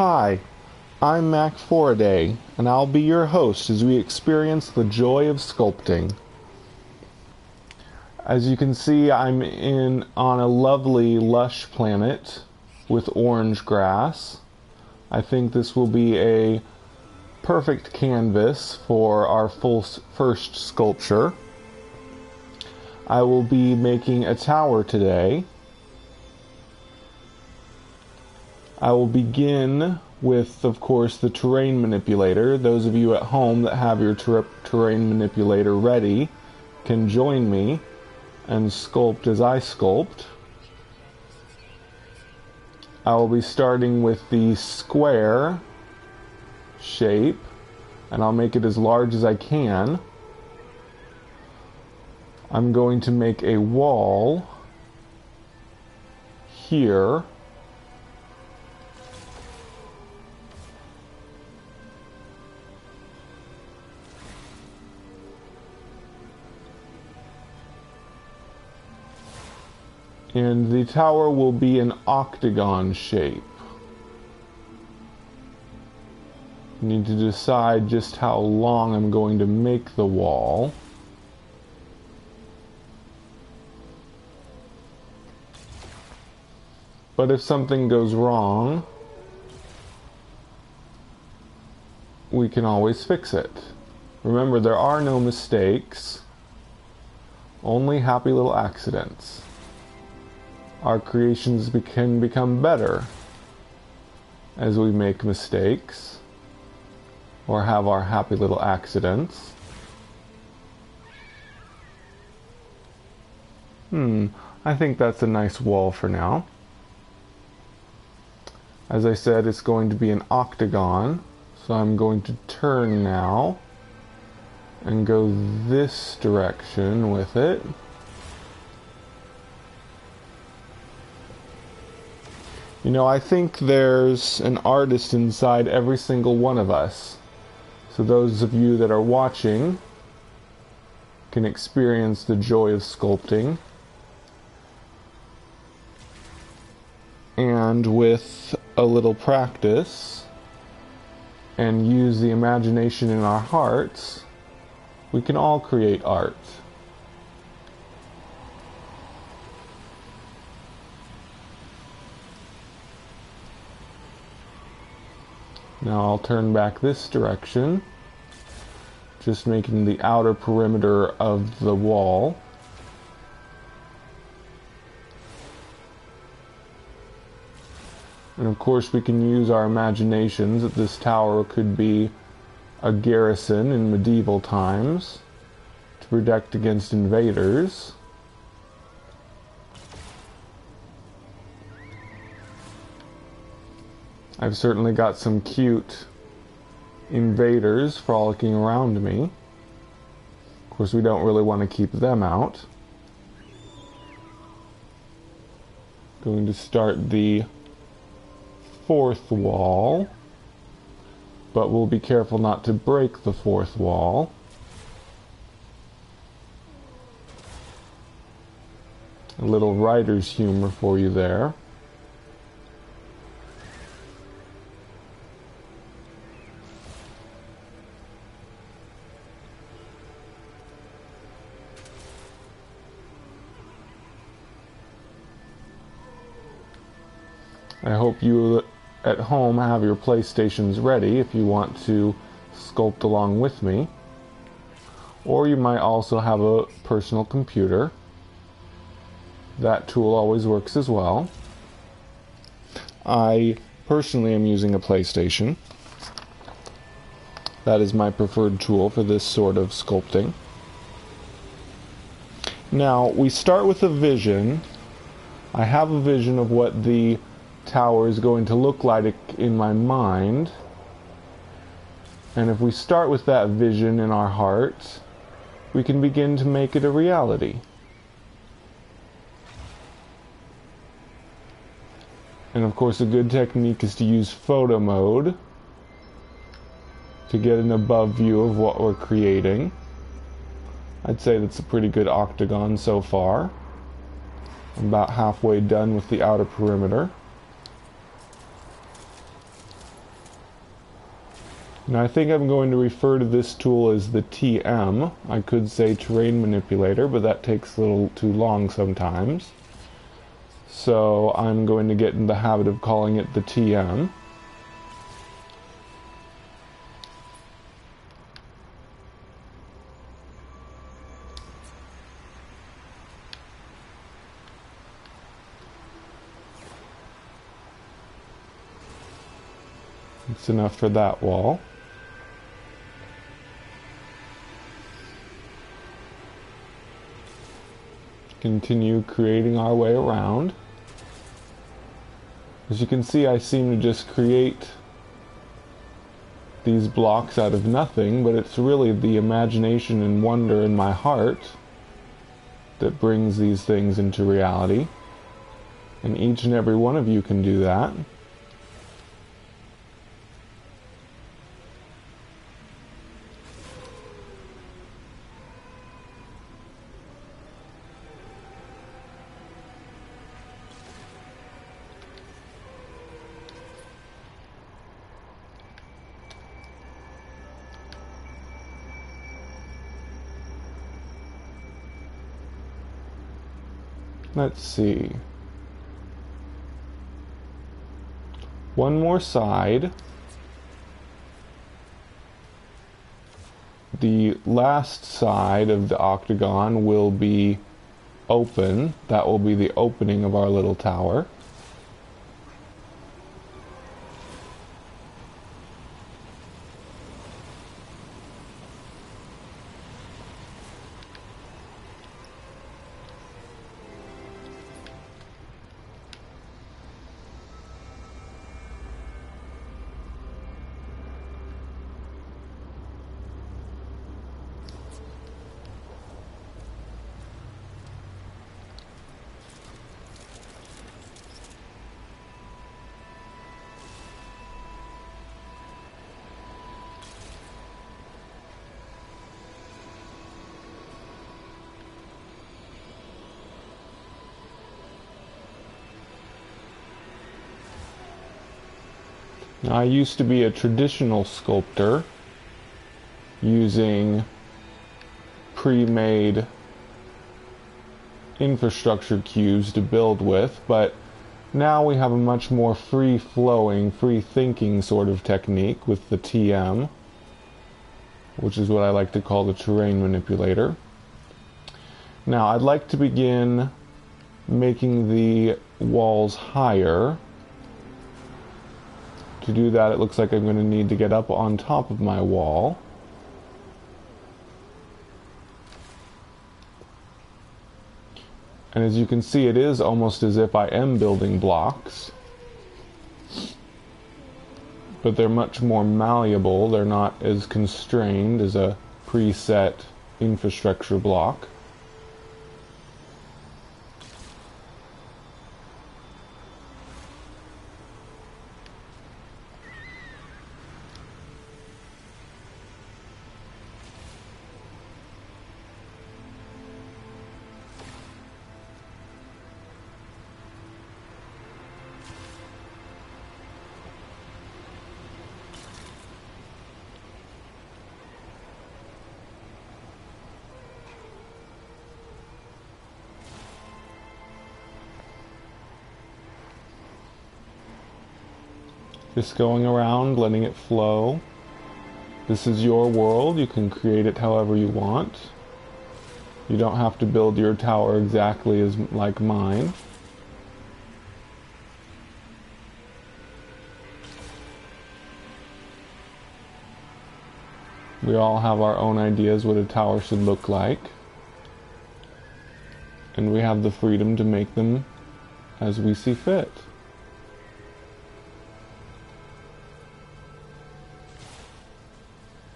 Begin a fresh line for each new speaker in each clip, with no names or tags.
Hi, I'm Mac4a, and I'll be your host as we experience the joy of sculpting. As you can see, I'm on a lovely, lush planet with orange grass. I think this will be a perfect canvas for our first sculpture. I will be making a tower today. I will begin with, of course, the terrain manipulator. Those of you at home that have your terrain manipulator ready can join me and sculpt as I sculpt. I will be starting with the square shape, and I'll make it as large as I can. I'm going to make a wall here. And the tower will be an octagon shape. I need to decide just how long I'm going to make the wall. But if something goes wrong, we can always fix it. Remember, there are no mistakes, only happy little accidents. Our creations can become better as we make mistakes or have our happy little accidents. I think that's a nice wall for now. As I said, it's going to be an octagon, so I'm going to turn now and go this direction with it. You know, I think there's an artist inside every single one of us. So those of you that are watching can experience the joy of sculpting. And with a little practice and use the imagination in our hearts, we can all create art. Now I'll turn back this direction, just making the outer perimeter of the wall. And of course we can use our imaginations that this tower could be a garrison in medieval times to protect against invaders. I've certainly got some cute invaders frolicking around me. Of course, we don't really want to keep them out. Going to start the fourth wall, but we'll be careful not to break the fourth wall. A little writer's humor for you there. I hope you at home have your PlayStations ready if you want to sculpt along with me. Or you might also have a personal computer. That tool always works as well. I personally am using a PlayStation. That is my preferred tool for this sort of sculpting. Now, we start with a vision. I have a vision of what the tower is going to look like in my mind, and if we start with that vision in our hearts, we can begin to make it a reality. And of course, a good technique is to use photo mode to get an above view of what we're creating. I'd say that's a pretty good octagon so far. I'm about halfway done with the outer perimeter. Now I think I'm going to refer to this tool as the TM. I could say terrain manipulator, but that takes a little too long sometimes. So I'm going to get in the habit of calling it the TM. It's enough for that wall. Continue creating our way around. As you can see, I seem to just create these blocks out of nothing, but it's really the imagination and wonder in my heart that brings these things into reality. And each and every one of you can do that. Let's see. One more side. The last side of the octagon will be open. That will be the opening of our little tower. Now, I used to be a traditional sculptor using pre-made infrastructure cubes to build with, but now we have a much more free-flowing, free-thinking sort of technique with the TM, which is what I like to call the terrain manipulator. Now, I'd like to begin making the walls higher. To do that, it looks like I'm going to need to get up on top of my wall. And as you can see, it is almost as if I am building blocks. But they're much more malleable. They're not as constrained as a preset infrastructure block. Just going around, letting it flow. This is your world. You can create it however you want. You don't have to build your tower exactly as like mine. We all have our own ideas what a tower should look like. And we have the freedom to make them as we see fit.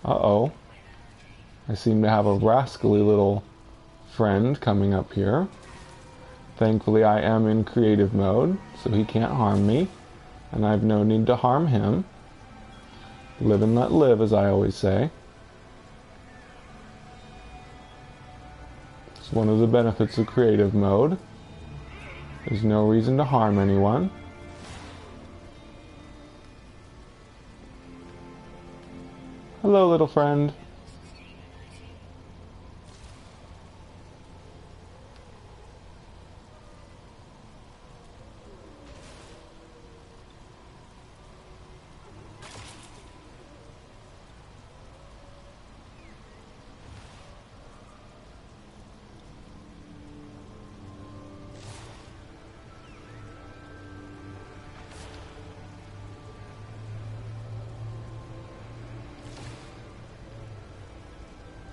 Uh-oh. I seem to have a rascally little friend coming up here. Thankfully, I am in creative mode, so he can't harm me. And I have no need to harm him. Live and let live, as I always say. It's one of the benefits of creative mode. There's no reason to harm anyone. Hello, little friend.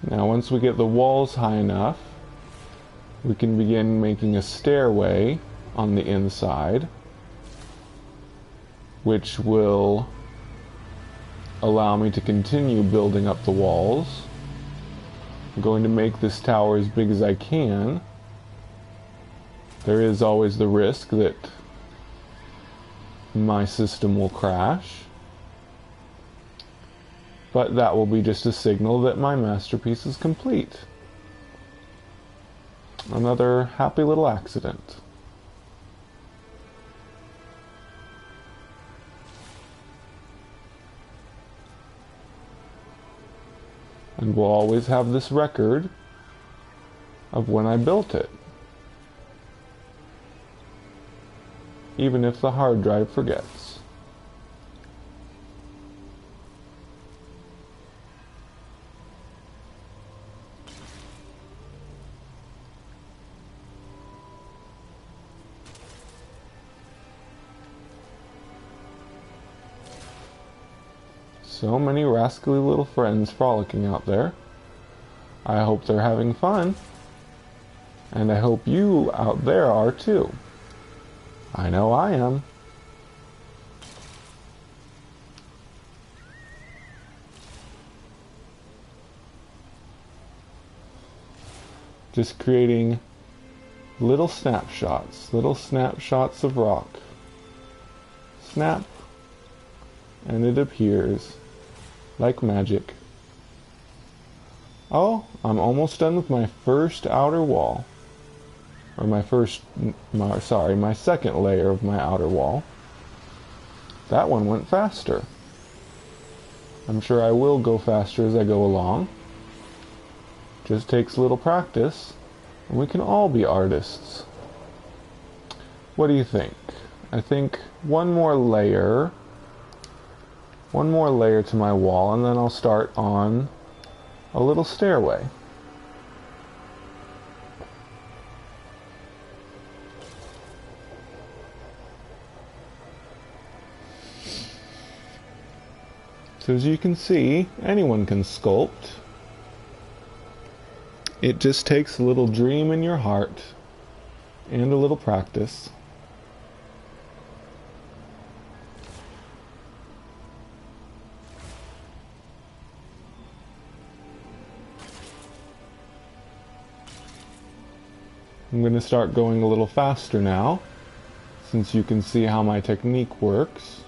Now once we get the walls high enough, we can begin making a stairway on the inside, which will allow me to continue building up the walls. I'm going to make this tower as big as I can. There is always the risk that my system will crash, but that will be just a signal that my masterpiece is complete. Another happy little accident. And we'll always have this record of when I built it, even if the hard drive forgets. So many rascally little friends frolicking out there. I hope they're having fun. And I hope you out there are too. I know I am. Just creating little snapshots of rock. Snap, and it appears like magic. Oh, I'm almost done with my first outer wall. Or my second layer of my outer wall. That one went faster. I'm sure I will go faster as I go along. Just takes a little practice, and we can all be artists. What do you think? I think one more layer to my wall, and then I'll start on a little stairway. So as you can see, anyone can sculpt. It just takes a little dream in your heart and a little practice. I'm going to start going a little faster now, since you can see how my technique works.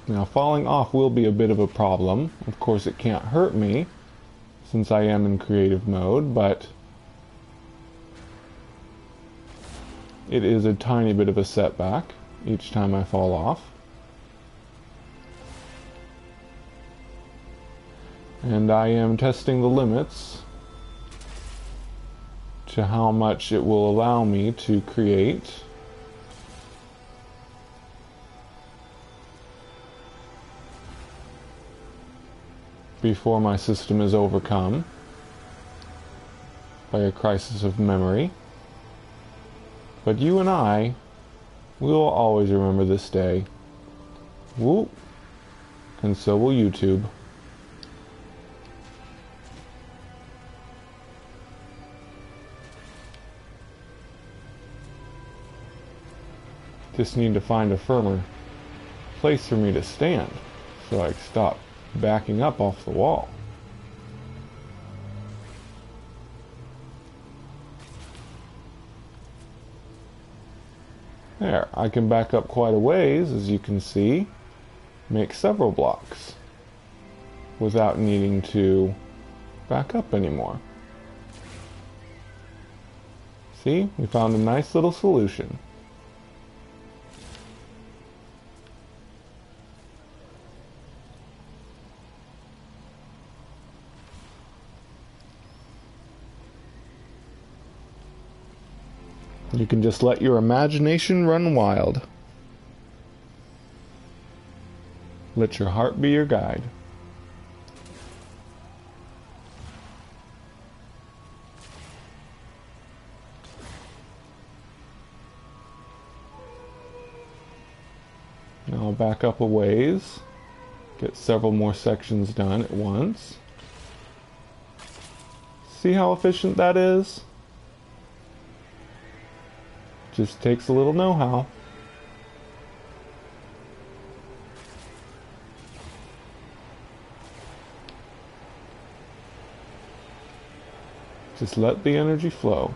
Now, falling off will be a bit of a problem. Of course, it can't hurt me, since I am in creative mode, but it is a tiny bit of a setback each time I fall off. And I am testing the limits to how much it will allow me to create. Before my system is overcome by a crisis of memory. But you and I, we will always remember this day. Whoop. And so will YouTube. Just need to find a firmer place for me to stand so I can stop backing up off the wall. There, I can back up quite a ways, as you can see, make several blocks without needing to back up anymore. See, we found a nice little solution. You can just let your imagination run wild. Let your heart be your guide. Now I'll back up a ways, get several more sections done at once. See how efficient that is? Just takes a little know-how. Just let the energy flow.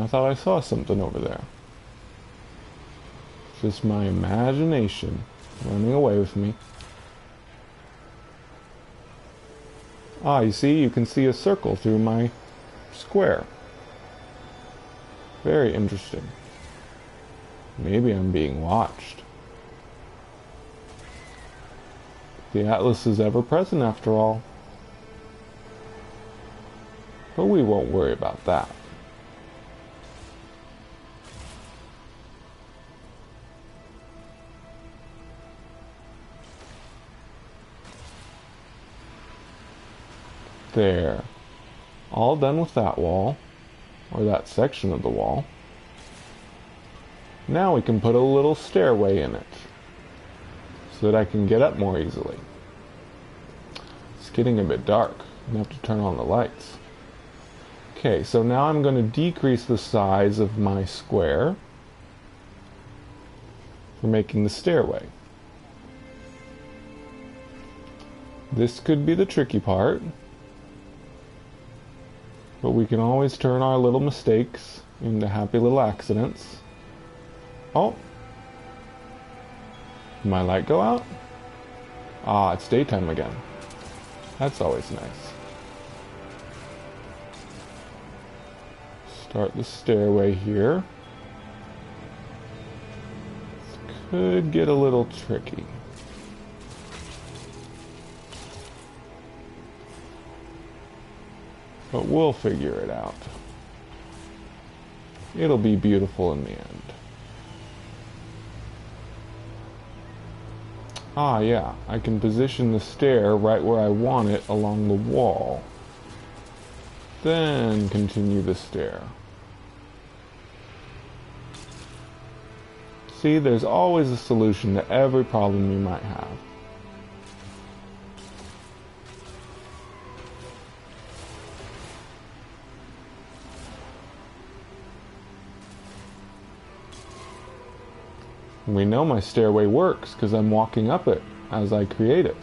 I thought I saw something over there. Just my imagination running away with me. Ah, you see, you can see a circle through my square. Very interesting. Maybe I'm being watched. The Atlas is ever present after all. But we won't worry about that. There. All done with that wall, or that section of the wall. Now we can put a little stairway in it, so that I can get up more easily. It's getting a bit dark. I'm going to have to turn on the lights. Okay, so now I'm going to decrease the size of my square for making the stairway. This could be the tricky part. But we can always turn our little mistakes into happy little accidents. Oh! Did my light go out? Ah, it's daytime again. That's always nice. Start the stairway here. This could get a little tricky. But we'll figure it out. It'll be beautiful in the end. Ah, yeah, I can position the stair right where I want it along the wall. Then continue the stair. See, there's always a solution to every problem you might have. We know my stairway works because I'm walking up it as I create it.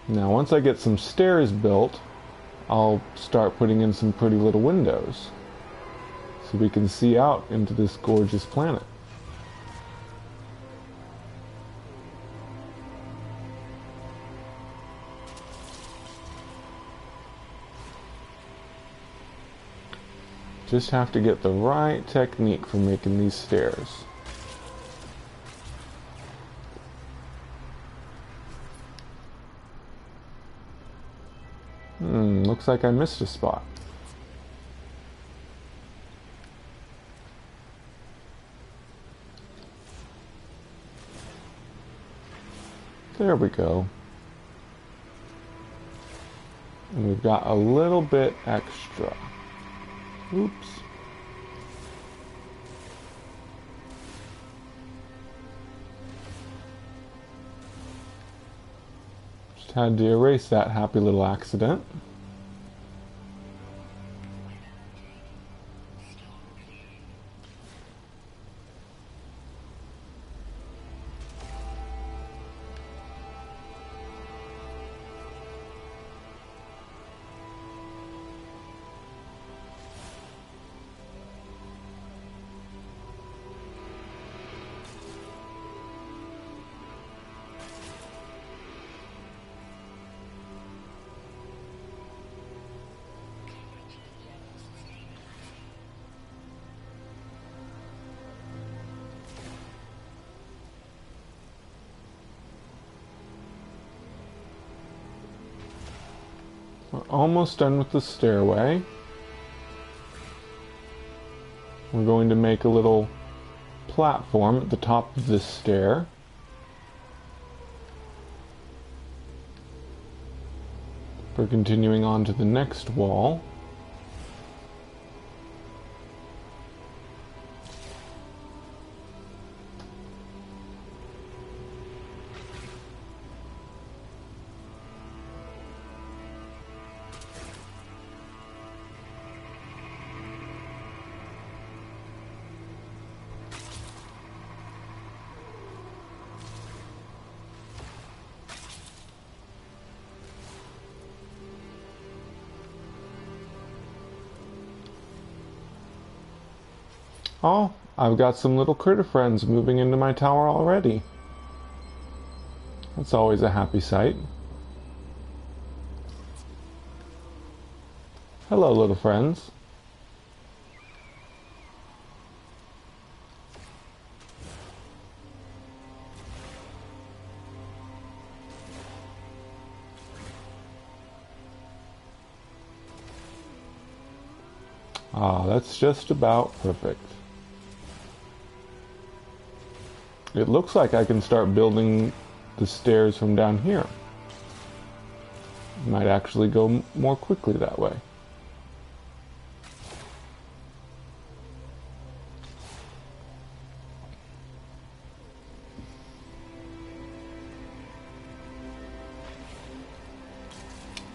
Now once I get some stairs built, I'll start putting in some pretty little windows so we can see out into this gorgeous planet. Just have to get the right technique for making these stairs. Looks like I missed a spot. There we go. And we've got a little bit extra. Oops. Just had to erase that happy little accident. We're almost done with the stairway. We're going to make a little platform at the top of this stair. For continuing on to the next wall. Oh, I've got some little critter friends moving into my tower already. That's always a happy sight. Hello, little friends. Ah, that's just about perfect. It looks like I can start building the stairs from down here. Might actually go more quickly that way.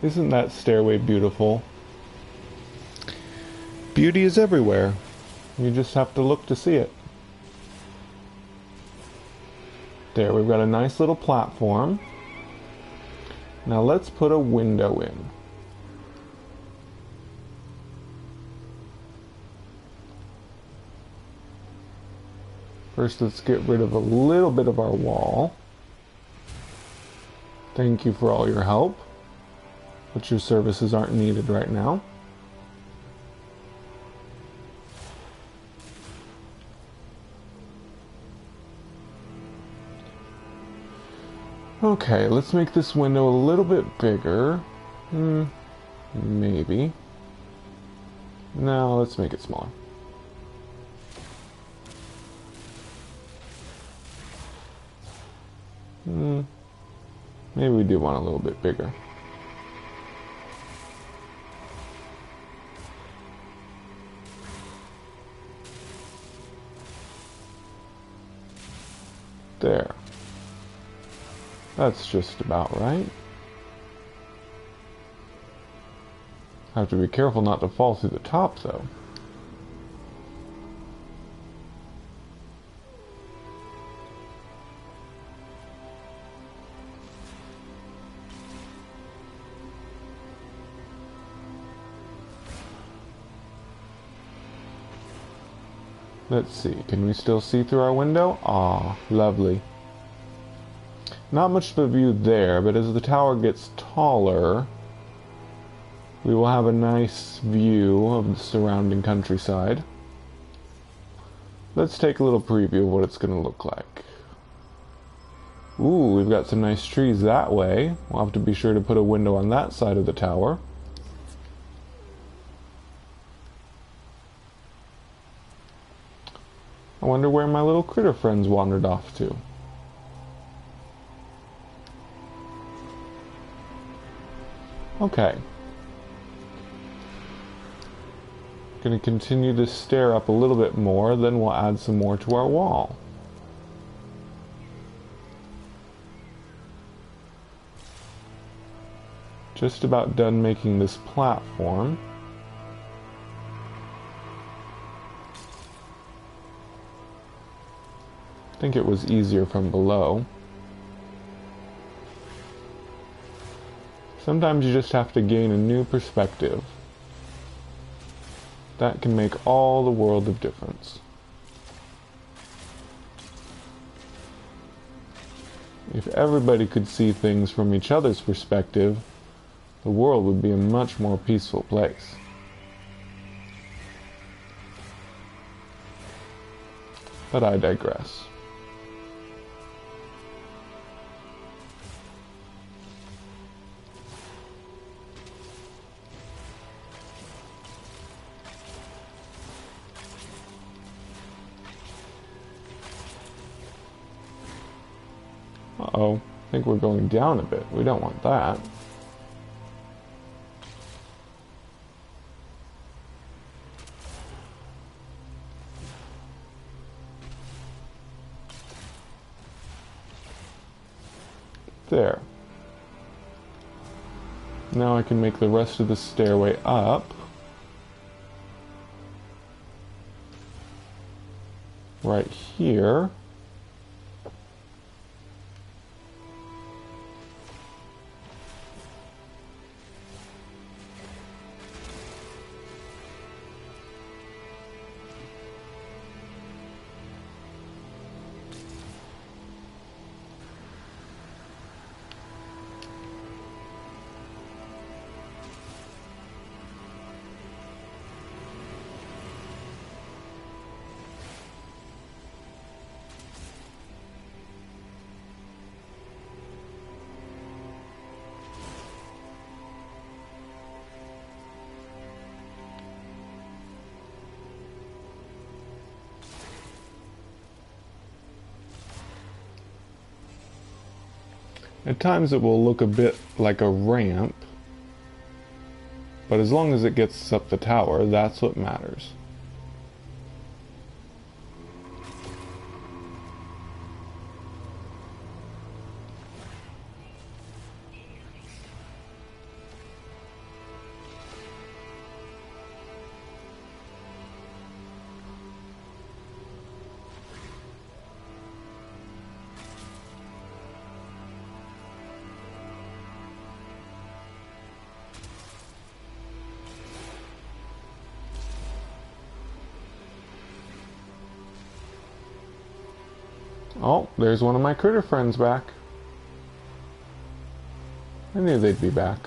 Isn't that stairway beautiful? Beauty is everywhere. You just have to look to see it. There, we've got a nice little platform. Now let's put a window in. First, let's get rid of a little bit of our wall. Thank you for all your help, but your services aren't needed right now. Okay, let's make this window a little bit bigger. Maybe. No, let's make it smaller. Maybe we do want a little bit bigger. There. That's just about right. Have to be careful not to fall through the top, though. Let's see, can we still see through our window? Ah, lovely. Not much of a view there, but as the tower gets taller, we will have a nice view of the surrounding countryside. Let's take a little preview of what it's going to look like. Ooh, we've got some nice trees that way. We'll have to be sure to put a window on that side of the tower. I wonder where my little critter friends wandered off to. Okay. Gonna continue this stair up a little bit more, then we'll add some more to our wall. Just about done making this platform. I think it was easier from below. Sometimes you just have to gain a new perspective. That can make all the world of difference. If everybody could see things from each other's perspective, the world would be a much more peaceful place. But I digress. Uh-oh. I think we're going down a bit. We don't want that. There. Now I can make the rest of the stairway up. Right here. At times it will look a bit like a ramp, but as long as it gets us up the tower, that's what matters. Oh, there's one of my critter friends back. I knew they'd be back.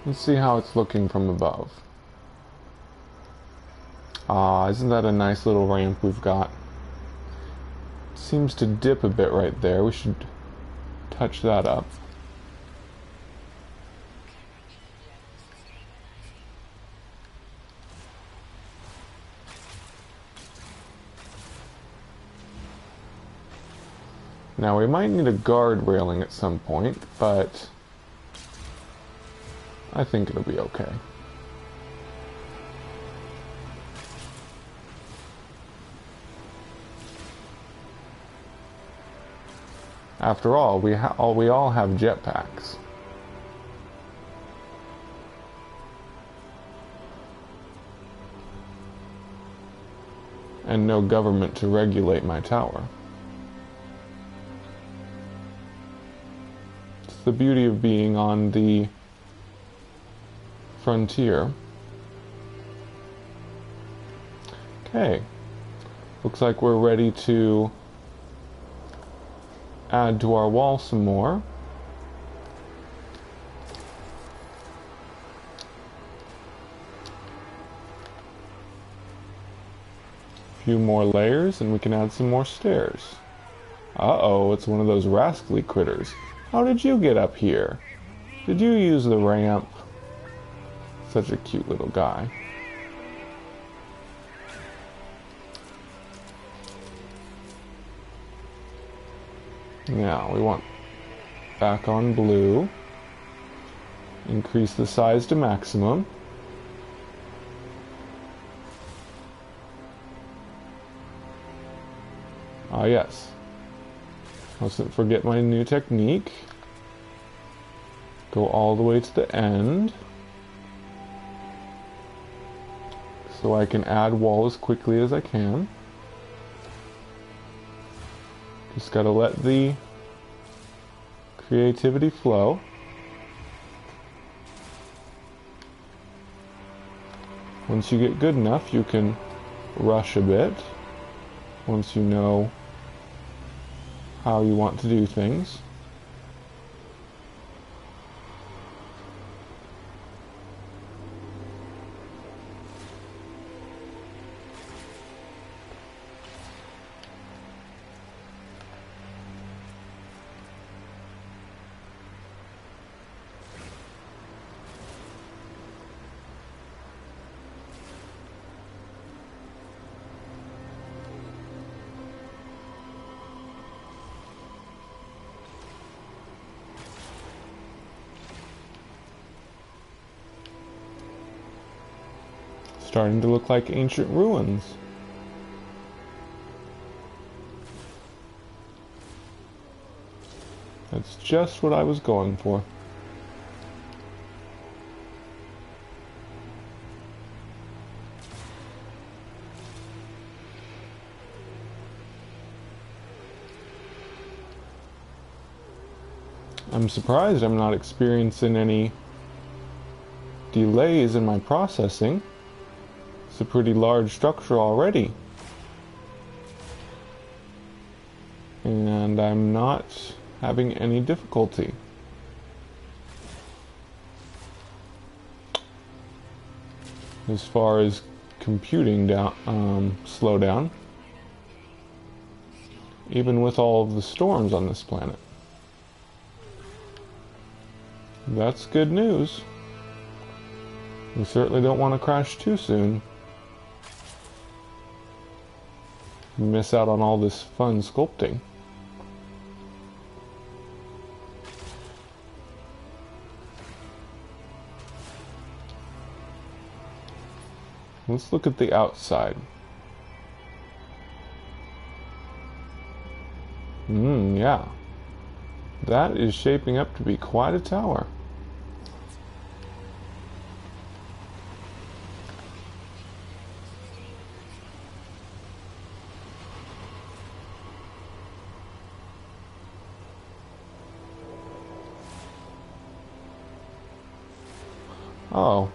Let's see how it's looking from above. Ah, isn't that a nice little ramp we've got? Seems to dip a bit right there. We should touch that up. Now we might need a guard railing at some point, but I think it'll be okay. After all, we all have jetpacks. And no government to regulate my tower. It's the beauty of being on the frontier. Okay. Looks like we're ready to add to our wall some more. A few more layers and we can add some more stairs. Uh-oh, it's one of those rascally critters. How did you get up here? Did you use the ramp? Such a cute little guy. Now we want back on blue. Increase the size to maximum. Ah, yes. Mustn't forget my new technique. Go all the way to the end. So I can add wall as quickly as I can. Just gotta let the creativity flow. Once you get good enough, you can rush a bit. Once you know how you want to do things. Starting to look like ancient ruins. That's just what I was going for. I'm surprised I'm not experiencing any delays in my processing. It's a pretty large structure already. And I'm not having any difficulty. As far as computing slowdown, even with all of the storms on this planet. That's good news. We certainly don't want to crash too soon. Miss out on all this fun sculpting. Let's look at the outside. Yeah. That is shaping up to be quite a tower. Oh,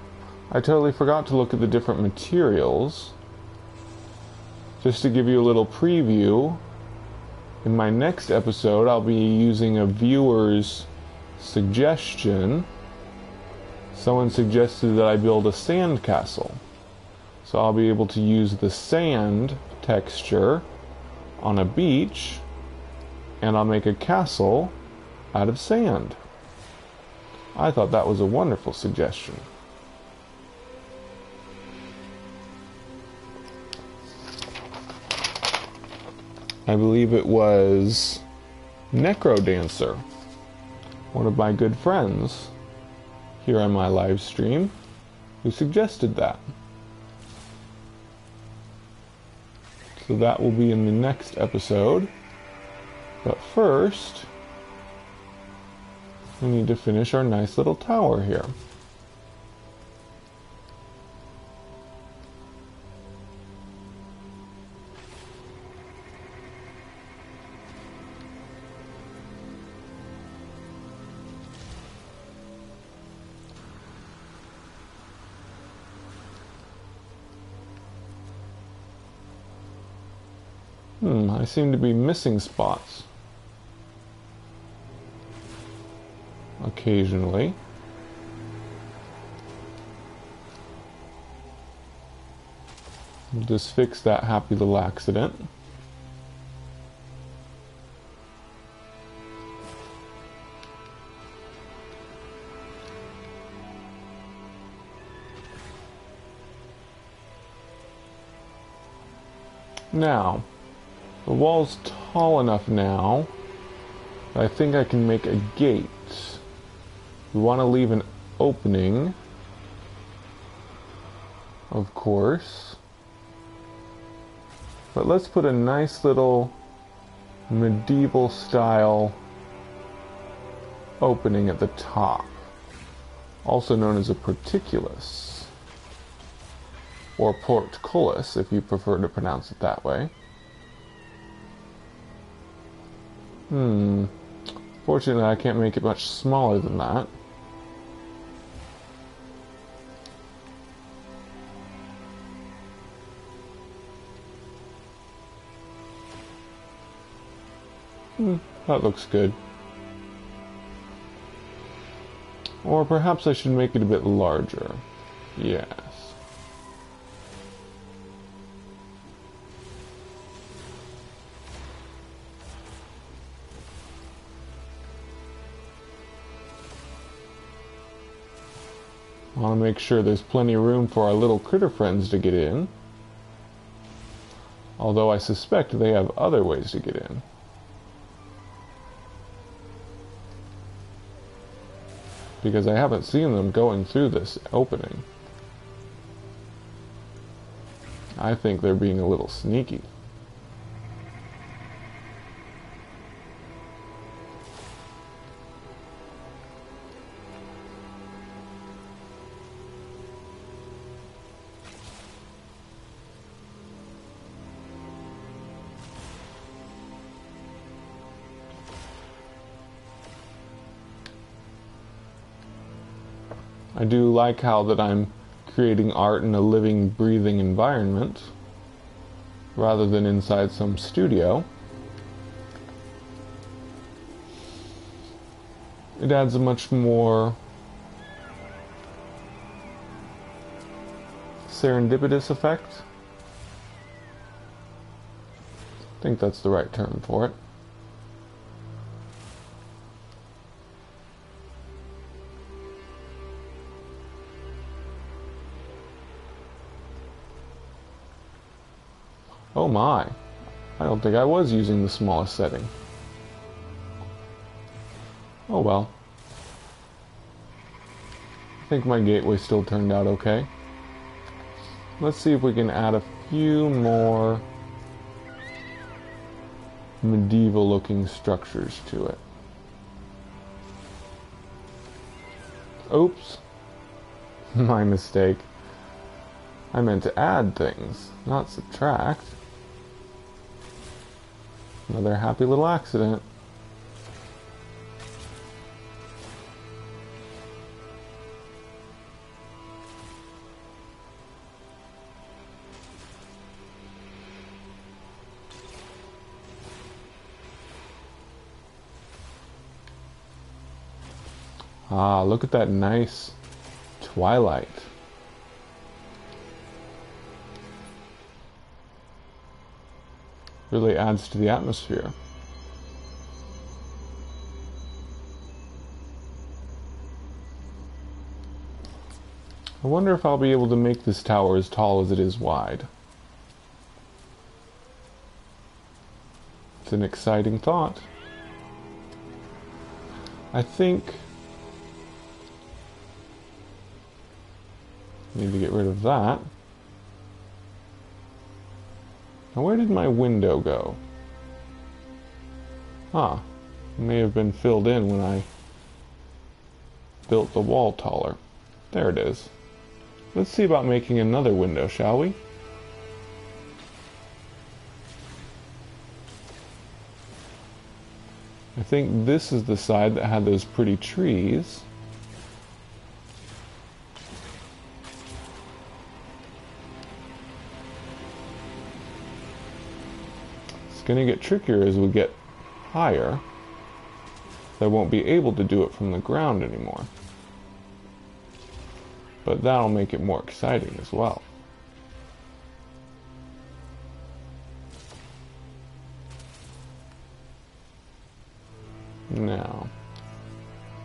I totally forgot to look at the different materials. Just to give you a little preview, in my next episode I'll be using a viewer's suggestion. Someone suggested that I build a sand castle. So I'll be able to use the sand texture on a beach, and I'll make a castle out of sand. I thought that was a wonderful suggestion. I believe it was Necrodancer, one of my good friends here on my live stream, who suggested that. So that will be in the next episode. But first, we need to finish our nice little tower here. I seem to be missing spots occasionally. Just fix that happy little accident. Now, the wall's tall enough now that I think I can make a gate. We want to leave an opening, of course. But let's put a nice little medieval style opening at the top, also known as a portcullis, or portcullis if you prefer to pronounce it that way. Fortunately, I can't make it much smaller than that. That looks good. Or perhaps I should make it a bit larger. Yes. I want to make sure there's plenty of room for our little critter friends to get in. Although I suspect they have other ways to get in. Because I haven't seen them going through this opening. I think they're being a little sneaky. I do like how that I'm creating art in a living, breathing environment rather than inside some studio. It adds a much more serendipitous effect. I think that's the right term for it. Oh my, I don't think I was using the smallest setting. Oh well. I think my gateway still turned out okay. Let's see if we can add a few more medieval looking structures to it. Oops. My mistake. I meant to add things, not subtract. Another happy little accident. Ah, look at that nice twilight. Really adds to the atmosphere. I wonder if I'll be able to make this tower as tall as it is wide. It's an exciting thought. I think I need to get rid of that. Now where did my window go? Ah, it may have been filled in when I built the wall taller. There it is. Let's see about making another window, shall we? I think this is the side that had those pretty trees. It's going to get trickier as we get higher. I won't be able to do it from the ground anymore. But that'll make it more exciting as well. Now,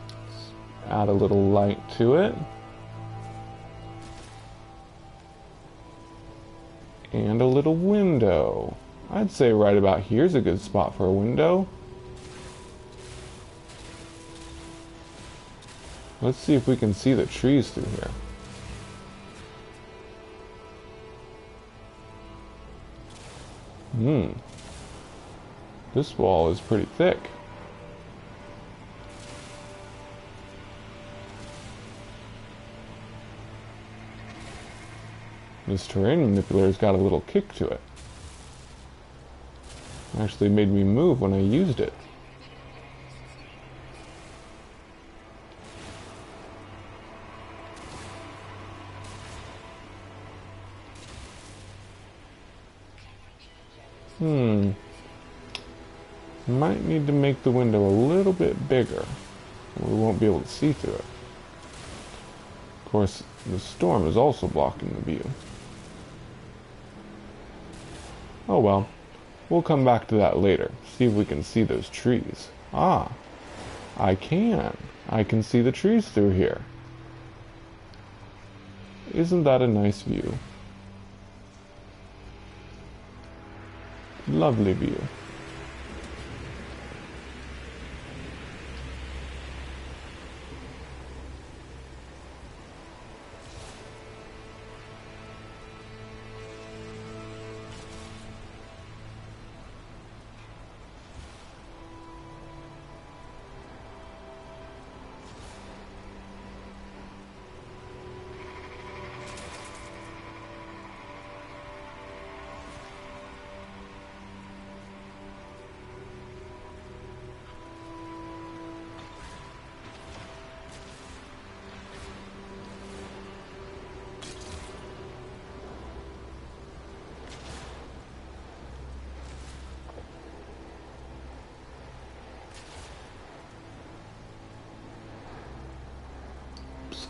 let's add a little light to it. And a little window. I'd say right about here's a good spot for a window. Let's see if we can see the trees through here. This wall is pretty thick. This terrain manipulator's got a little kick to it. Actually made me move when I used it. Might need to make the window a little bit bigger. We won't be able to see through it. Of course, the storm is also blocking the view. Oh well. We'll come back to that later. See if we can see those trees. Ah, I can. I can see the trees through here. Isn't that a nice view? Lovely view.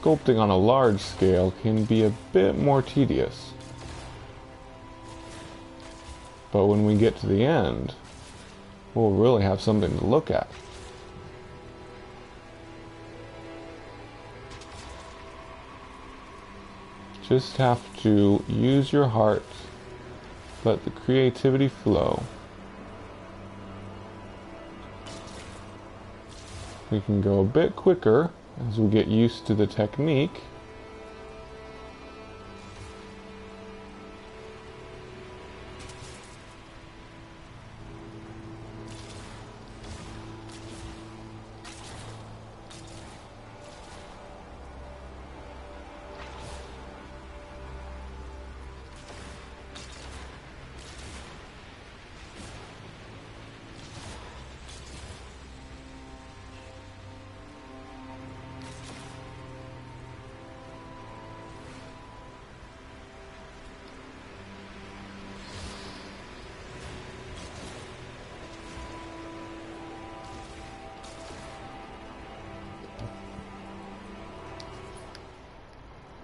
sculpting on a large scale can be a bit more tedious. But when we get to the end, we'll really have something to look at. Just have to use your heart, let the creativity flow. We can go a bit quicker as we get used to the technique.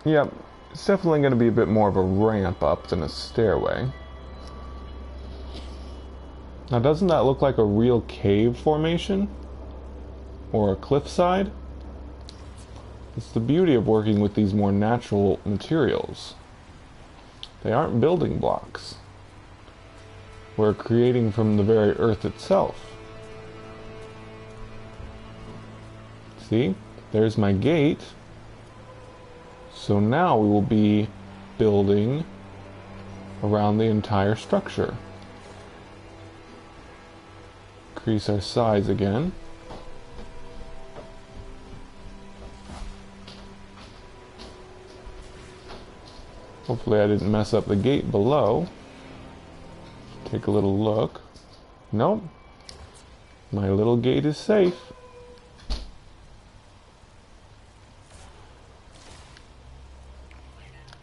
Yep, it's definitely going to be a bit more of a ramp up than a stairway. Now, doesn't that look like a real cave formation? Or a cliffside? It's the beauty of working with these more natural materials. They aren't building blocks. We're creating from the very earth itself. See? There's my gate. So now we will be building around the entire structure. Increase our size again. Hopefully I didn't mess up the gate below. Take a little look. Nope. My little gate is safe.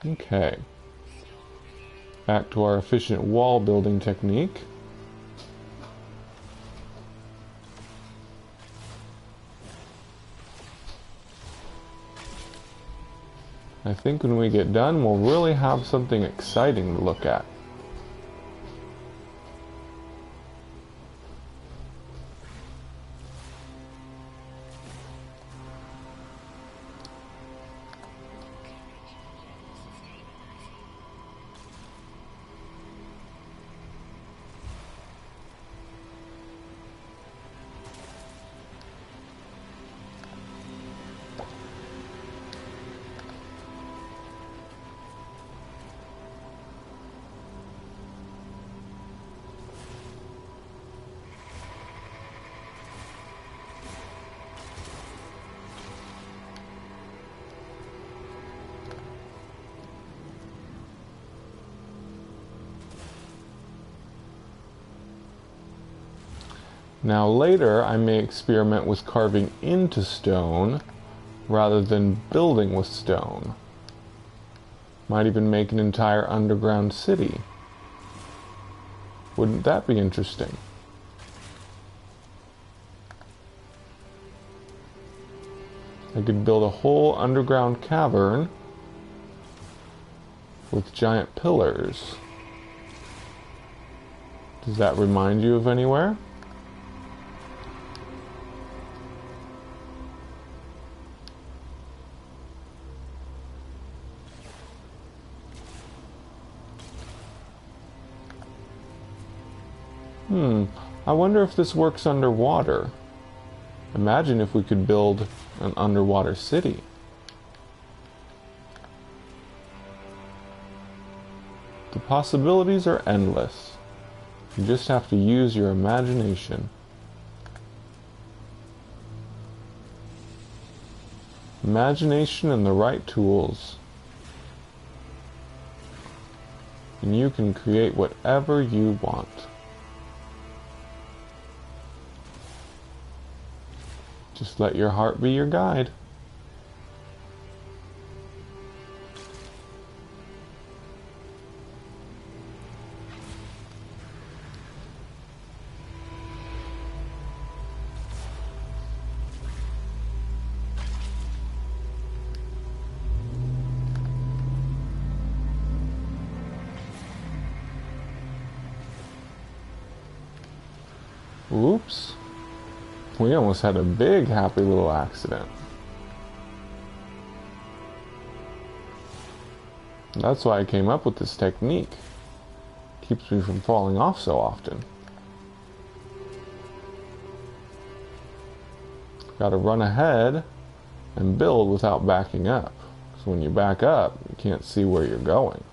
Okay. Back to our efficient wall building technique. I think when we get done, we'll really have something exciting to look at. Now later, I may experiment with carving into stone rather than building with stone. Might even make an entire underground city. Wouldn't that be interesting? I could build a whole underground cavern with giant pillars. Does that remind you of anywhere? I wonder if this works underwater. Imagine if we could build an underwater city. The possibilities are endless. You just have to use your imagination. Imagination and the right tools. And you can create whatever you want. Just let your heart be your guide. Oops. We almost had a big happy little accident. That's why I came up with this technique. Keeps me from falling off so often. Gotta run ahead and build without backing up. So when you back up, you can't see where you're going.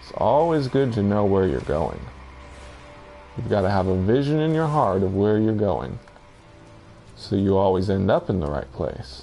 It's always good to know where you're going. You've got to have a vision in your heart of where you're going, so you always end up in the right place.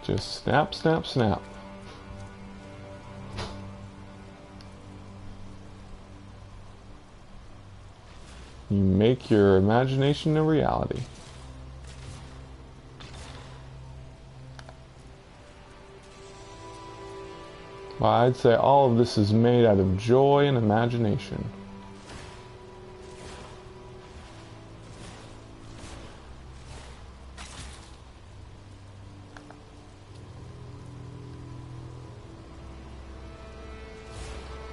Just snap, snap, snap. You make your imagination a reality. Well, I'd say all of this is made out of joy and imagination.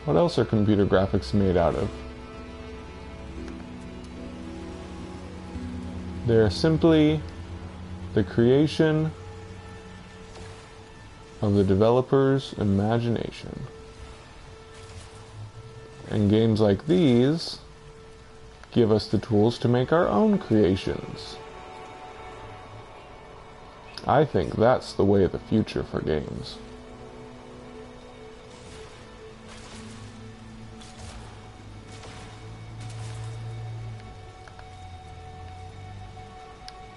What else are computer graphics made out of? They're simply the creation of the developer's imagination. And games like these give us the tools to make our own creations. I think that's the way of the future for games.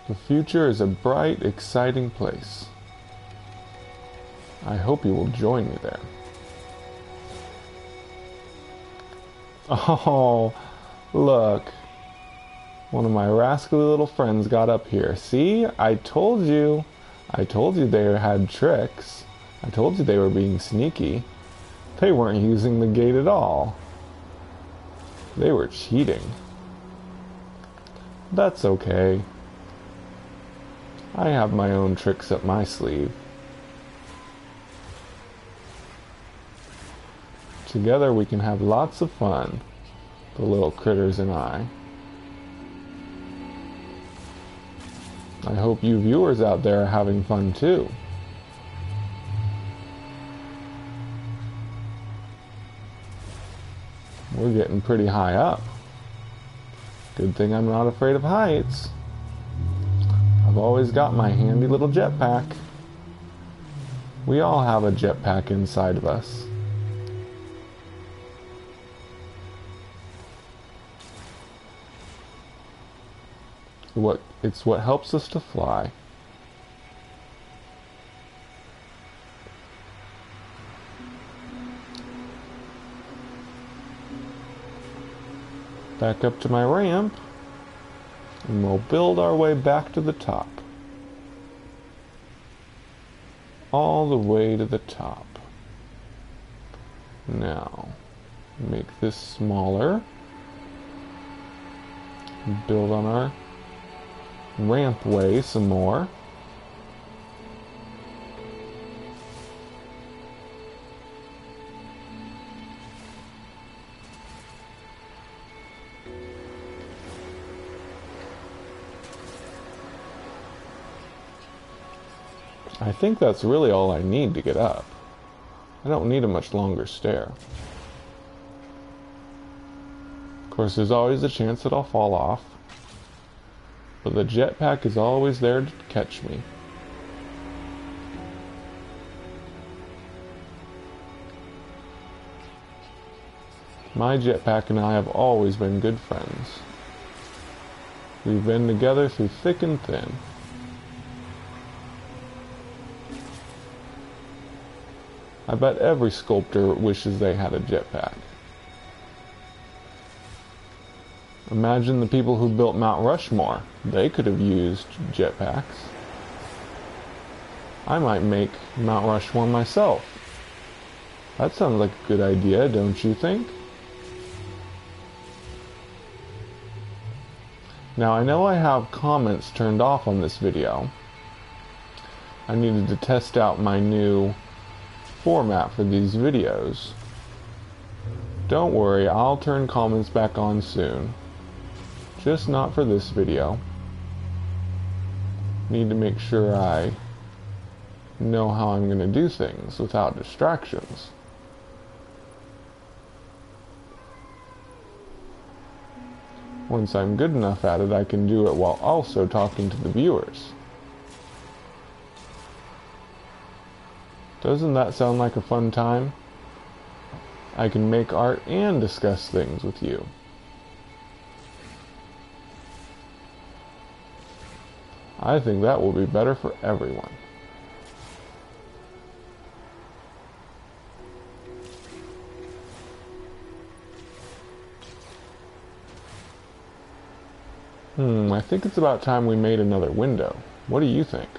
The future is a bright, exciting place. I hope you will join me there. Oh, look. One of my rascally little friends got up here. See? I told you. I told you they had tricks. I told you they were being sneaky. They weren't using the gate at all. They were cheating. That's okay. I have my own tricks up my sleeve. Together we can have lots of fun, the little critters and I. I hope you viewers out there are having fun too. We're getting pretty high up. Good thing I'm not afraid of heights. I've always got my handy little jetpack. We all have a jetpack inside of us. It's what helps us to fly. Back up to my ramp. And we'll build our way back to the top. All the way to the top. Now, make this smaller. Build on our ramp way some more. I think that's really all I need to get up. I don't need a much longer stair. Of course, there's always a chance that I'll fall off, but the jetpack is always there to catch me. My jetpack and I have always been good friends. We bend together through thick and thin. I bet every sculptor wishes they had a jetpack. Imagine the people who built Mount Rushmore. They could have used jetpacks. I might make Mount Rushmore myself. That sounds like a good idea, don't you think? Now I know I have comments turned off on this video. I needed to test out my new format for these videos. Don't worry, I'll turn comments back on soon. Just not for this video. Need to make sure I know how I'm going to do things without distractions. Once I'm good enough at it, I can do it while also talking to the viewers. Doesn't that sound like a fun time? I can make art and discuss things with you. I think that will be better for everyone. I think it's about time we made another window. What do you think?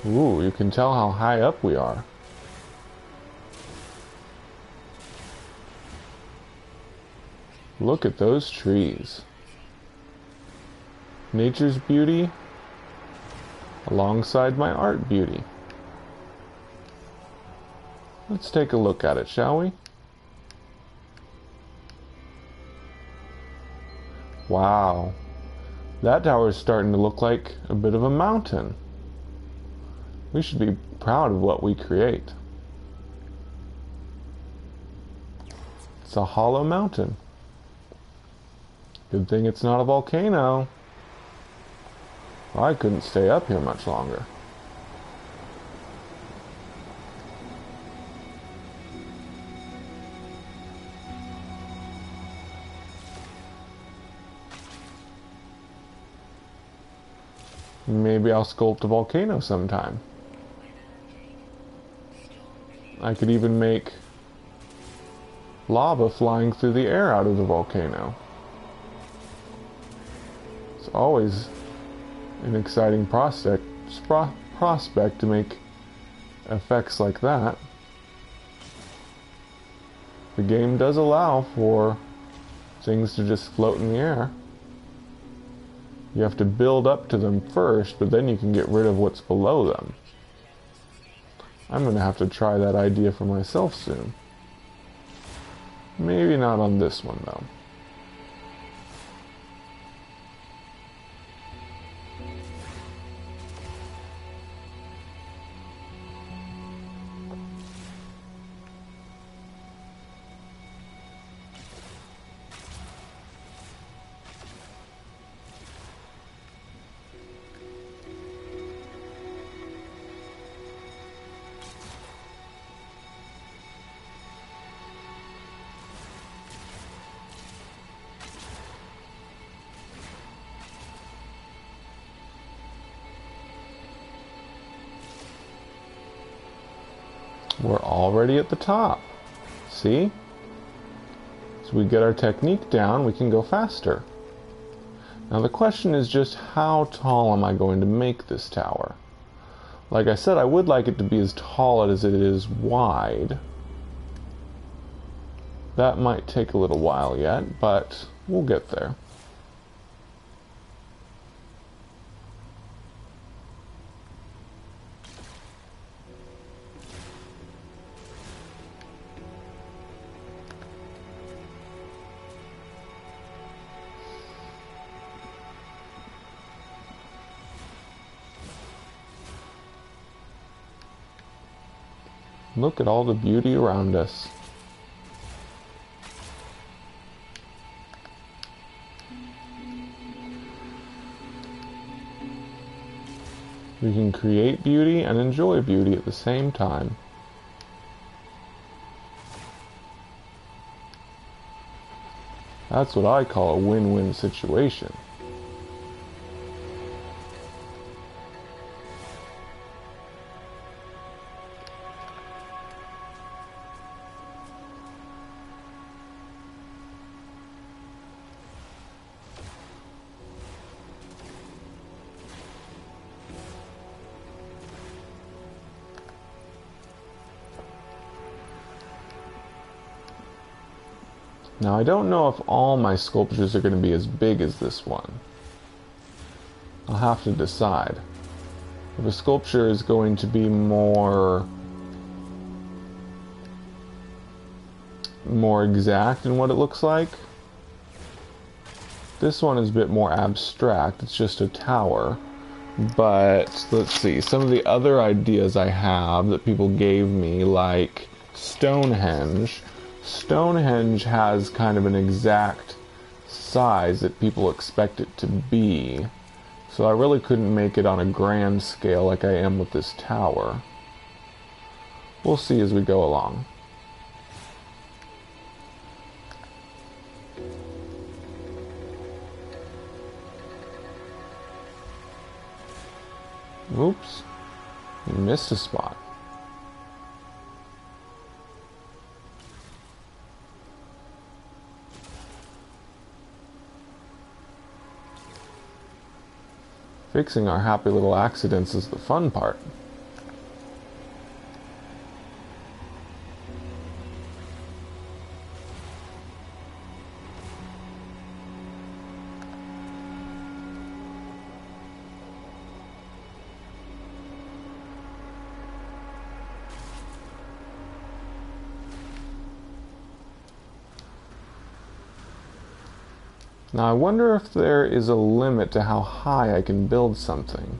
Ooh, you can tell how high up we are. Look at those trees. Nature's beauty alongside my art beauty. Let's take a look at it, shall we? Wow. That tower is starting to look like a bit of a mountain. We should be proud of what we create. It's a hollow mountain. Good thing it's not a volcano. I couldn't stay up here much longer. Maybe I'll sculpt a volcano sometime. I could even make lava flying through the air out of the volcano. It's always an exciting prospect to make effects like that. The game does allow for things to just float in the air. You have to build up to them first, but then you can get rid of what's below them. I'm going to have to try that idea for myself soon. Maybe not on this one, though. We're already at the top. See? As we get our technique down, we can go faster. Now the question is just how tall am I going to make this tower? Like I said, I would like it to be as tall as it is wide. That might take a little while yet, but we'll get there. Look at all the beauty around us. We can create beauty and enjoy beauty at the same time. That's what I call a win-win situation. Now, I don't know if all my sculptures are going to be as big as this one. I'll have to decide. If a sculpture is going to be more exact in what it looks like, this one is a bit more abstract. It's just a tower. But, let's see, some of the other ideas I have that people gave me, like Stonehenge. Stonehenge has kind of an exact size that people expect it to be. So I really couldn't make it on a grand scale like I am with this tower. We'll see as we go along. Oops. You missed a spot. Fixing our happy little accidents is the fun part. Now I wonder if there is a limit to how high I can build something.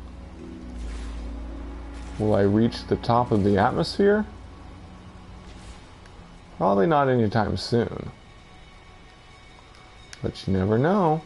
Will I reach the top of the atmosphere? Probably not anytime soon. But you never know.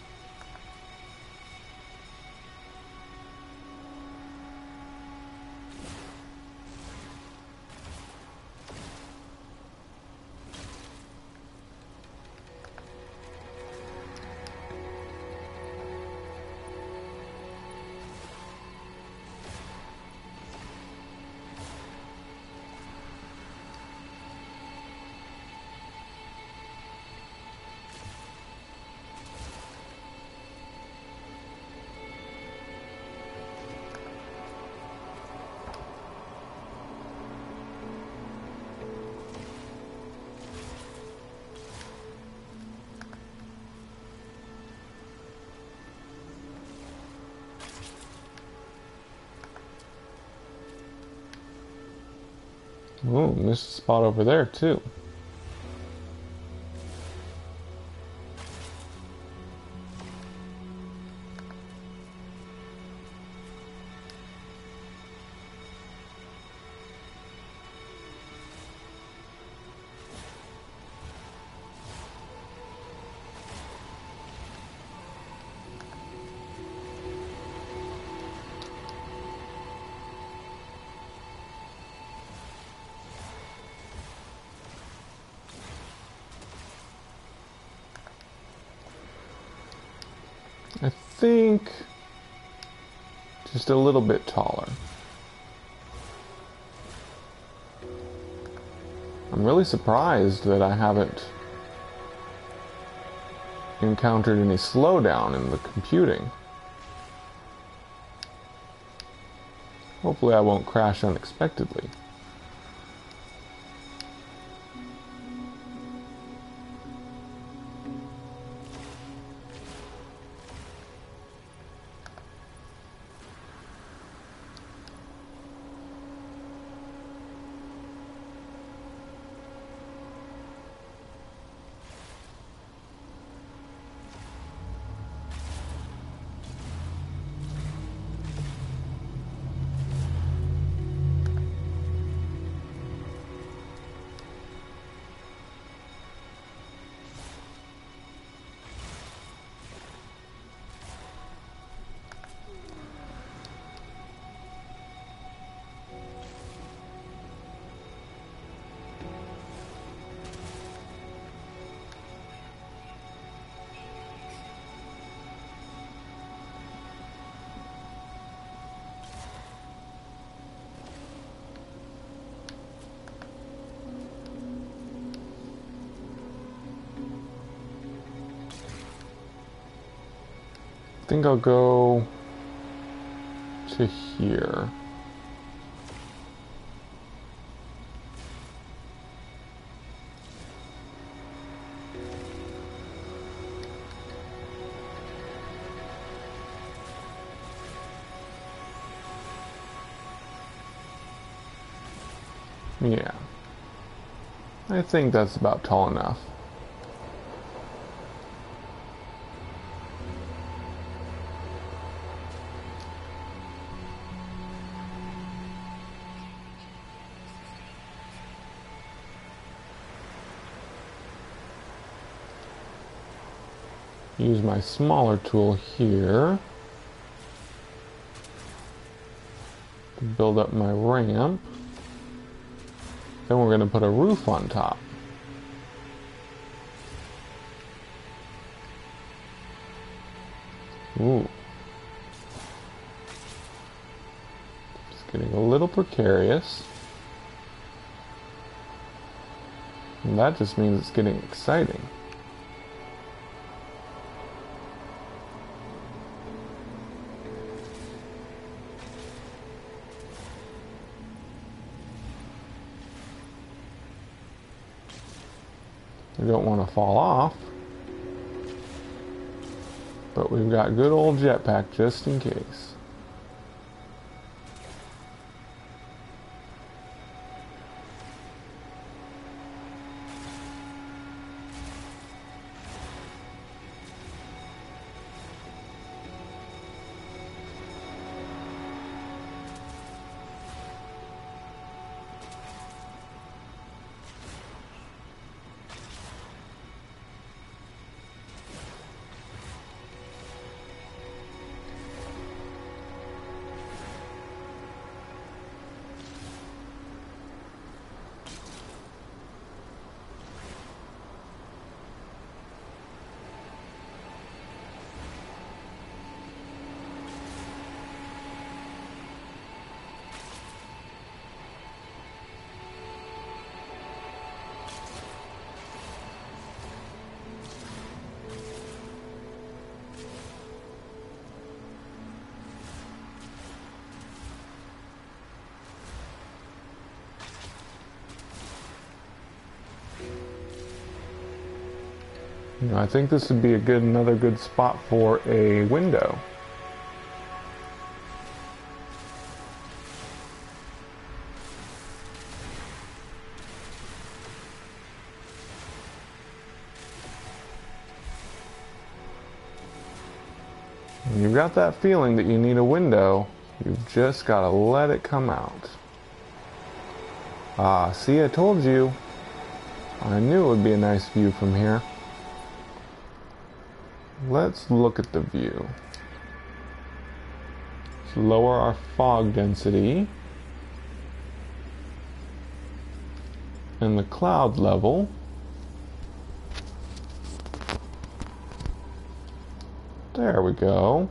Oh, missed a spot over there too. I think just a little bit taller. I'm really surprised that I haven't encountered any slowdown in the computing. Hopefully I won't crash unexpectedly. think I'll go to here. Yeah. I think that's about tall enough. Use my smaller tool here to build up my ramp. Then we're going to put a roof on top. Ooh. It's getting a little precarious. And that just means it's getting exciting. We don't want to fall off, but we've got good old jetpack just in case. You know, I think this would be another good spot for a window. When you've got that feeling that you need a window, you've just got to let it come out. Ah, see, I told you. I knew it would be a nice view from here. Let's look at the view. Let's lower our fog density and the cloud level. There we go.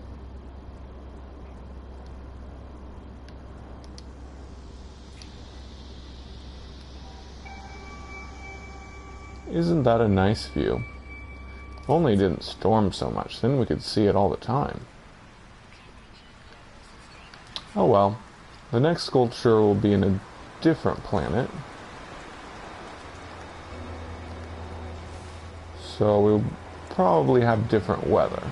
Isn't that a nice view? If only it didn't storm so much, then we could see it all the time. Oh well, the next sculpture will be in a different planet. So we'll probably have different weather.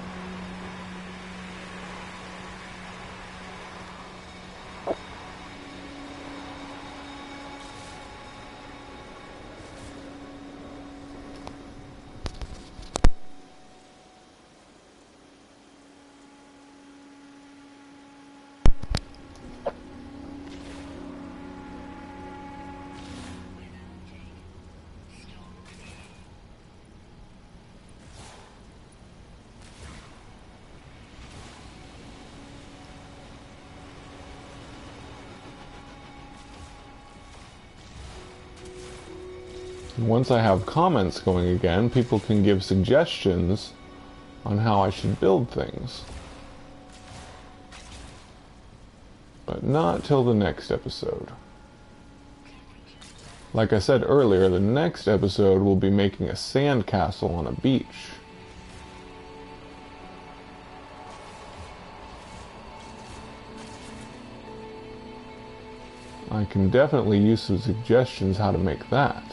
Once I have comments going again, people can give suggestions on how I should build things. But not till the next episode. Like I said earlier, the next episode will be making a sand castle on a beach. I can definitely use some suggestions how to make that.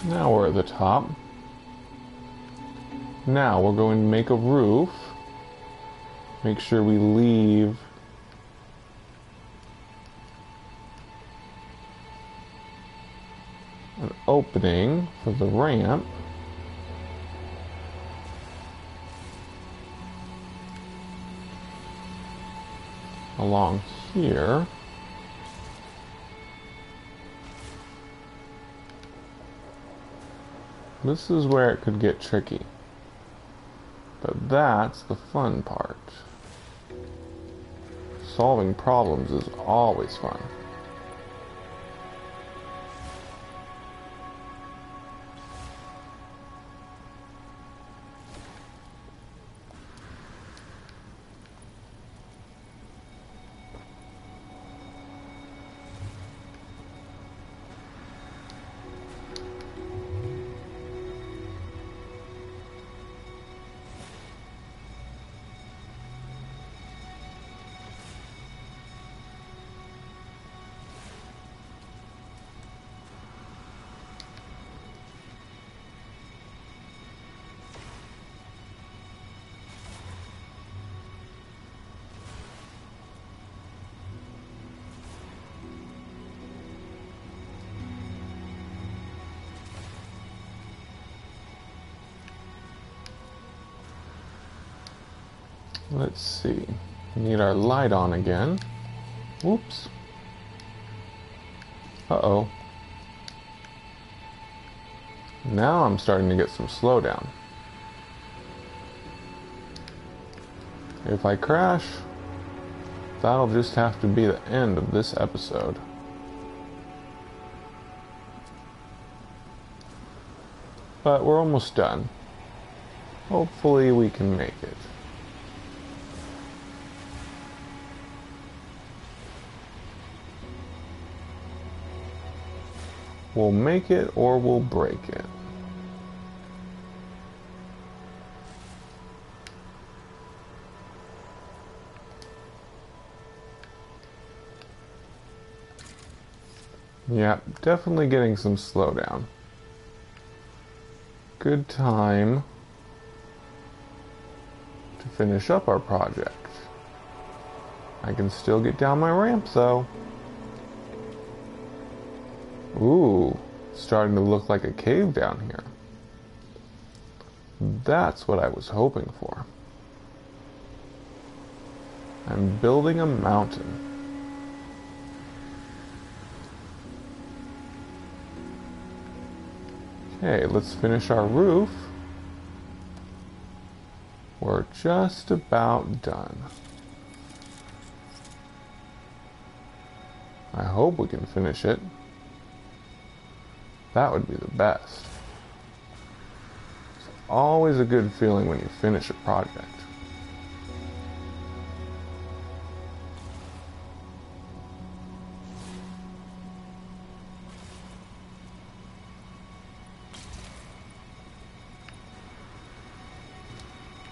Now we're at the top. Now we're going to make a roof. Make sure we leave an opening for the ramp. Along here. This is where it could get tricky. But that's the fun part. Solving problems is always fun. Let's see. We need our light on again. Whoops. Uh-oh. Now I'm starting to get some slowdown. If I crash, that'll just have to be the end of this episode. But we're almost done. Hopefully we can make it. We'll make it or we'll break it. Yeah, definitely getting some slowdown. Good time to finish up our project. I can still get down my ramp though. Ooh, starting to look like a cave down here. That's what I was hoping for. I'm building a mountain. Okay, let's finish our roof. We're just about done. I hope we can finish it. That would be the best. It's always a good feeling when you finish a project.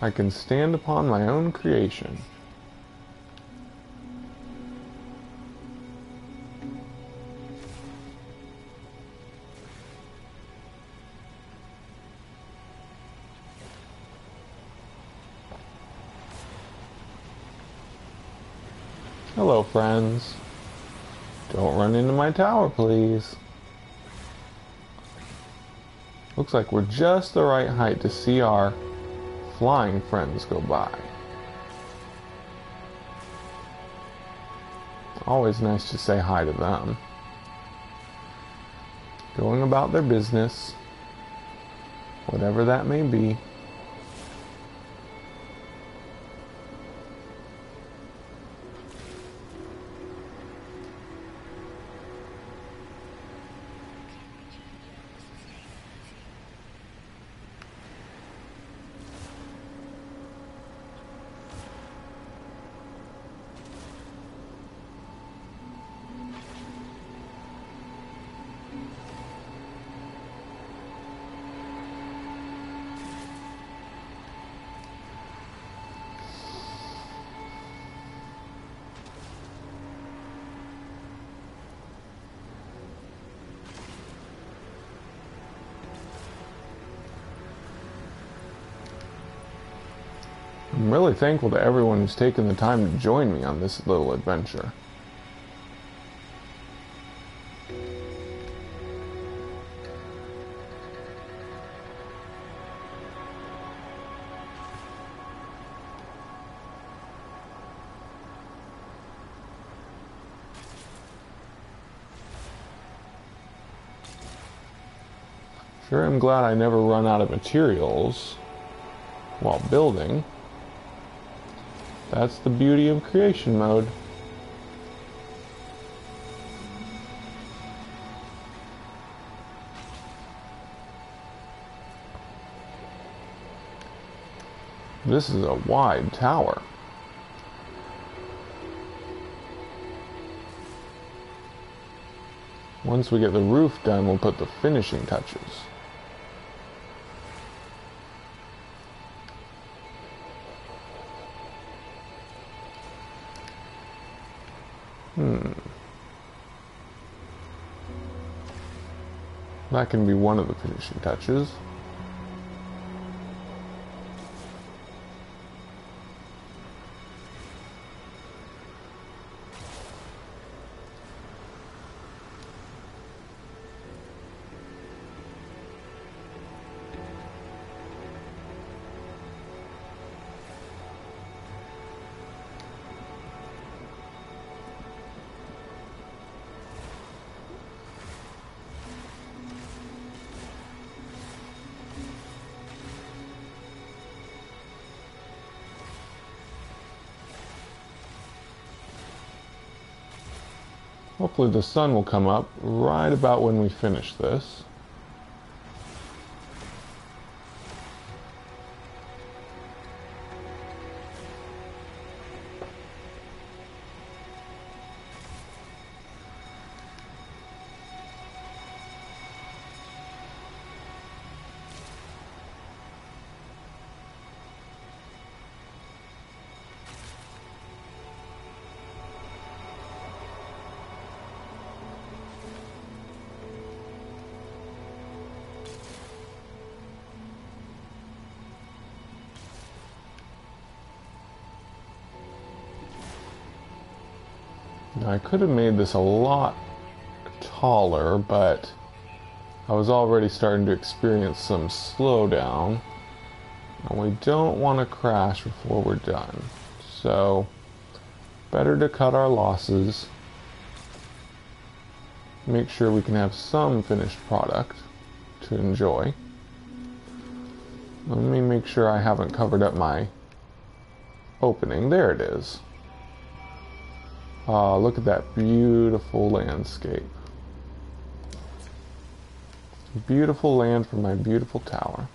I can stand upon my own creation. Hello, friends. Don't run into my tower, please. Looks like we're just the right height to see our flying friends go by. Always nice to say hi to them. going about their business, whatever that may be. I'm really thankful to everyone who's taken the time to join me on this little adventure. Sure, I'm glad I never run out of materials while building. That's the beauty of creation mode. This is a wide tower. Once we get the roof done, we'll put the finishing touches. That can be one of the finishing touches. Hopefully the sun will come up right about when we finish this. Now, I could have made this a lot taller, but I was already starting to experience some slowdown. And we don't want to crash before we're done. So, better to cut our losses. Make sure we can have some finished product to enjoy. Let me make sure I haven't covered up my opening. There it is. Look at that beautiful landscape. Beautiful land for my beautiful tower.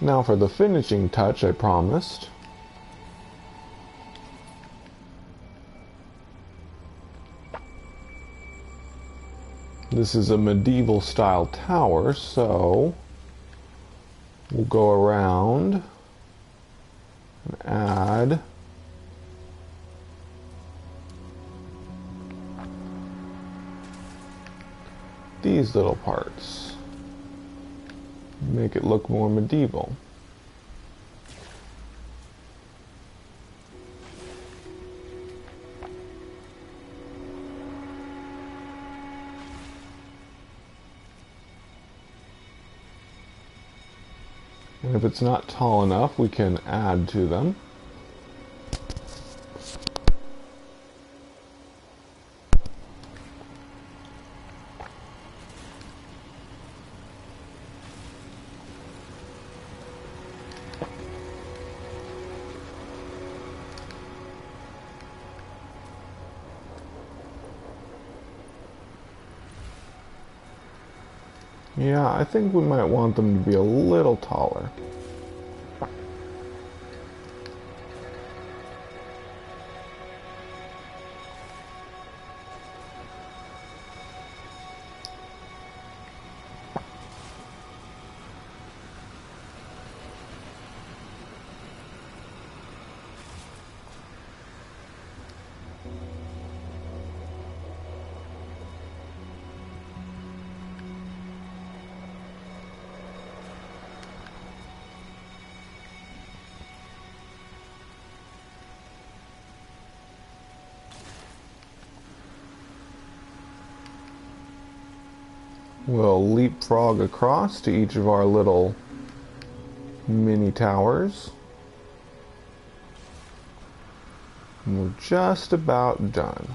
Now for the finishing touch I promised. This is a medieval style tower, so We'll go around and add these little parts. Make it look more medieval. And if it's not tall enough, we can add to them. Yeah, I think we might want them to be a little taller. We'll leapfrog across to each of our little mini towers. And we're just about done.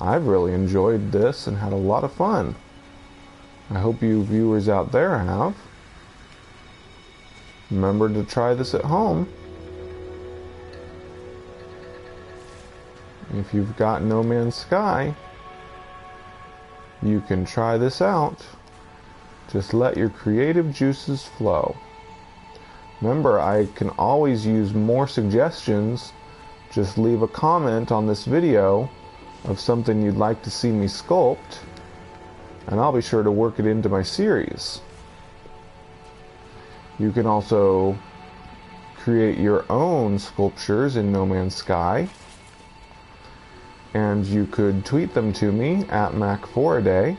I've really enjoyed this and had a lot of fun. I hope you viewers out there have. Remember to try this at home. If you've got No Man's Sky, you can try this out. Just let your creative juices flow. Remember, I can always use more suggestions. Just leave a comment on this video of something you'd like to see me sculpt, and I'll be sure to work it into my series. You can also create your own sculptures in No Man's Sky, and you could tweet them to me at Mac4aday,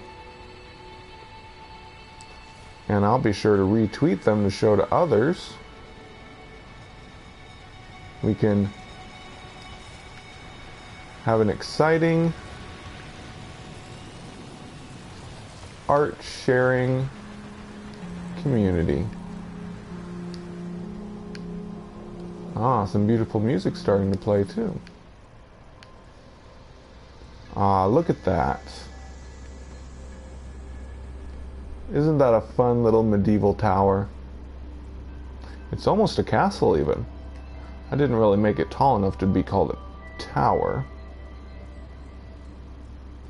and I'll be sure to retweet them to show to others. We can have an exciting art sharing community. Ah, some beautiful music starting to play too. Ah, look at that. Isn't that a fun little medieval tower? It's almost a castle even. I didn't really make it tall enough to be called a tower.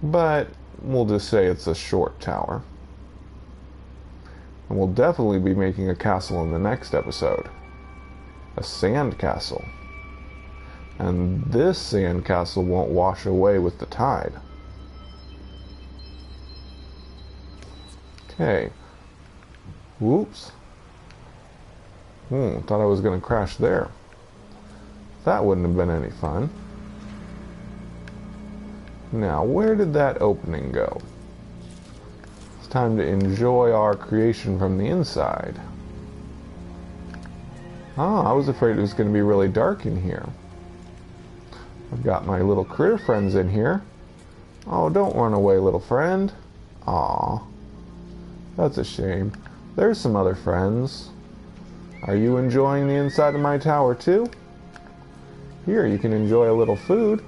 But we'll just say it's a short tower. And we'll definitely be making a castle in the next episode. A sand castle. And this sand castle won't wash away with the tide. Okay. Whoops. Thought I was going to crash there. That wouldn't have been any fun. Now, where did that opening go? It's time to enjoy our creation from the inside. Ah, I was afraid it was going to be really dark in here. I've got my little critter friends in here. Oh, don't run away, little friend. Aw, that's a shame. There's some other friends. Are you enjoying the inside of my tower too? Here, you can enjoy a little food.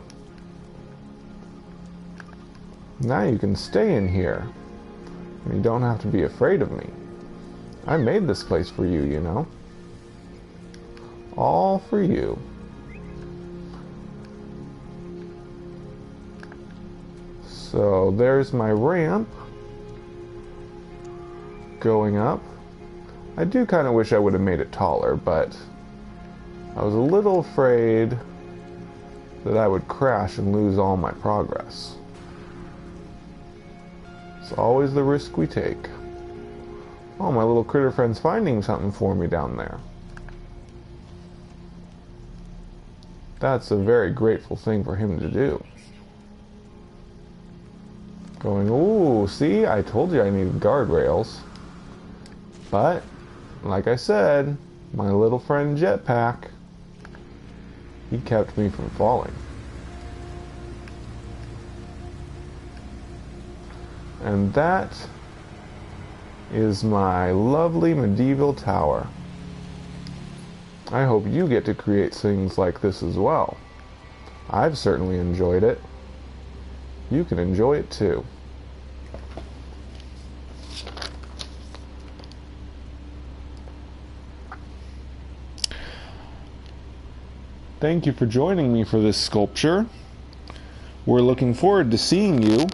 Now you can stay in here. And you don't have to be afraid of me. I made this place for you, you know. All for you. So there's my ramp going up. I do kind of wish I would have made it taller, but I was a little afraid that I would crash and lose all my progress. It's always the risk we take. Oh, my little critter friend's finding something for me down there. That's a very grateful thing for him to do. Going, ooh, see, I told you I needed guardrails. But, like I said, my little friend Jetpack, he kept me from falling. And that is my lovely medieval tower. I hope you get to create things like this as well. I've certainly enjoyed it. You can enjoy it too. Thank you for joining me for this sculpture. We're looking forward to seeing you.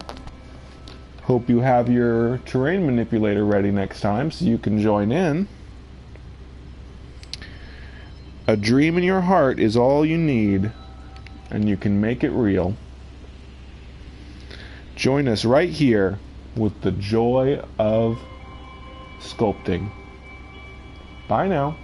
Hope you have your terrain manipulator ready next time so you can join in. A dream in your heart is all you need, and you can make it real. Join us right here with the joy of sculpting. Bye now.